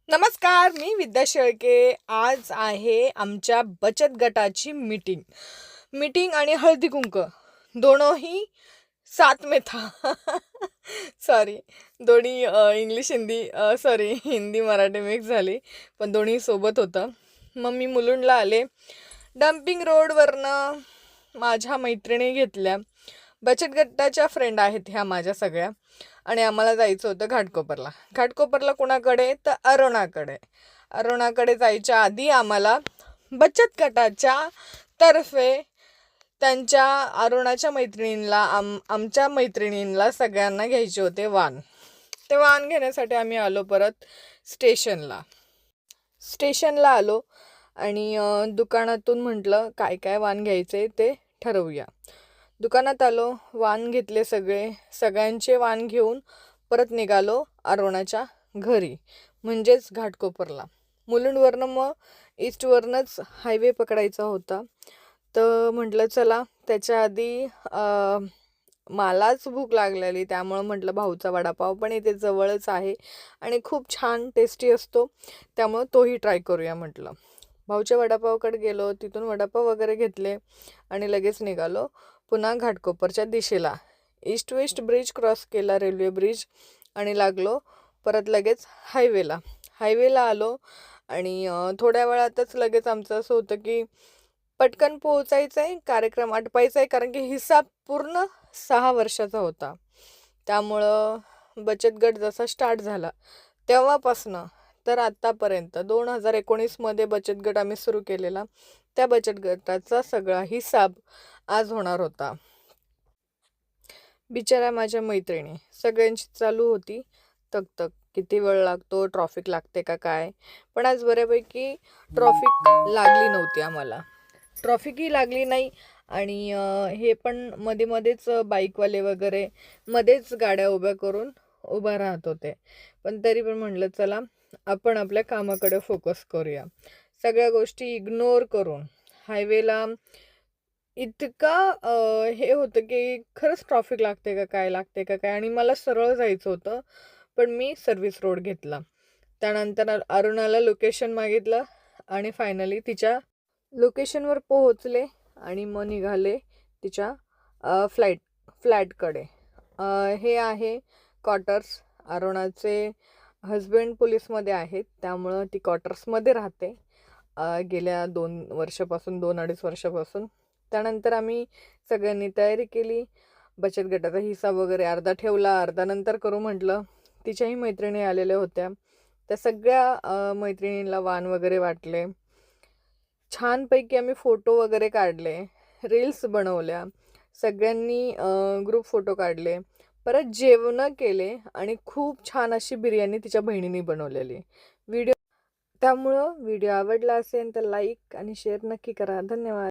नमस्कार, मी विद्या शेळके. आज आहे आमच्या बचत गटाची मीटिंग आणि हळदी कुंक दोनोही साथ में था. सॉरी, दोन्ही English Hindi sorry Hindi Marathi mix झाली, पण दोन्ही सोबत होतं. मग मी मुलुंडला आले. डम्पिंग रोडवरनं माझ्या मैत्रिणी घेतल्या. बचत गटाच्या फ्रेंड आहेत ह्या माझ्या सगळ्या. आणि आम्हाला जायचं होतं घाटकोपरला कोणाकडे तर अरुणाकडे जायच्या आधी आम्हाला बचत गटाच्या तर्फे त्यांच्या अरुणाच्या मैत्रिणींना आमच्या मैत्रिणींना सगळ्यांना घ्यायचे होते वाण. ते वाण घेण्यासाठी आम्ही आलो परत स्टेशनला आलो आणि दुकानातून म्हटलं काय काय वाण घ्यायचे ते ठरवूया. दुकानात आलो, वाण घेतले सगळ्यांचे वाण घेऊन परत निघालो अरुणाच्या घरी, म्हणजेच घाटकोपरला. मुलुंडवरनं मग ईस्टवरनंच हायवे पकडायचा होता. तर म्हटलं चला, त्याच्या आधी मलाच भूक लागलेली, त्यामुळं म्हटलं भाऊचा वडापाव पण इथे जवळच आहे आणि खूप छान टेस्टी असतो, त्यामुळं तोही ट्राय करूया म्हटलं. भाऊच्या वडापावकडे गेलो, तिथून वडापाव वगैरे घेतले आणि लगेच निघालो पुन्हा घाटकोपरच्या दिशेला. ईस्ट वेस्ट ब्रिज क्रॉस केला, रेल्वे ब्रिज, आणि लागलो परत लगेच हायवेला आलो. आणि थोड्या वेळातच लगेच आमचं असं होतं की पटकन पोहोचायचं आहे, कार्यक्रम आटपायचा आहे, कारण की हिसाब पूर्ण 6 वर्षाचा होता. त्यामुळं बचत गट जसा स्टार्ट झाला तेव्हापासनं तर आत्तापर्यंत 2019मध्ये बचत गट आम्ही सुरू केलेला. त्या बचत गटाचा सगळा हिसाब आज होणार होता. बिचाऱ्या माझ्या मैत्रिणी सगळ्यांची चालू होती तक किती वेळ लागतो, ट्रॉफिक लागते का काय. पण आज बऱ्यापैकी ट्रॉफिक लागली नव्हती आम्हाला. ट्रॉफिकही लागली नाही आणि हे पण मध्येच बाईकवाले वगैरे मध्येच गाड्या उभ्या राहत होते. पण तरी पण म्हटलं चला आपण आपल्या कामाकडे फोकस करूया. सगळ्या गोष्टी इग्नोर करून हायवेला इतका हे होतं की खरंच ट्रॉफिक लागते का काय आणि मला सरळ जायचं होतं, पण मी सर्व्हिस रोड घेतला. त्यानंतर अरुणाला लोकेशन मागितलं आणि फायनली तिच्या लोकेशनवर पोहोचले आणि मग निघाले तिच्या फ्लॅटकडे. हे आहे क्वार्टर्स. अरुणाचे हजबंड पोलीसमध्ये आहेत, त्यामुळं ती क्वार्टर्समध्ये राहते गेल्या 2-2.5 वर्षापासून. त्यानंतर आम्ही सगळ्यांनी तयारी केली. बचत गटाचा हिसाब वगैरे अर्धा ठेवला, अर्धा नंतर करू म्हटलं. तिच्याही मैत्रिणी आलेल्या होत्या, त्या सगळ्या मैत्रिणींना वाण वगैरे वाटले. छानपैकी आम्ही फोटो वगैरे काढले, रील्स बनवल्या, सगळ्यांनी ग्रुप फोटो काढले, परत जेवणं केले आणि खूप छान अशी बिर्याणी तिच्या बहिणीने बनवलेली. त्यामुळं व्हिडिओ आवडला असेल तर लाईक आणि शेअर नक्की करा. धन्यवाद.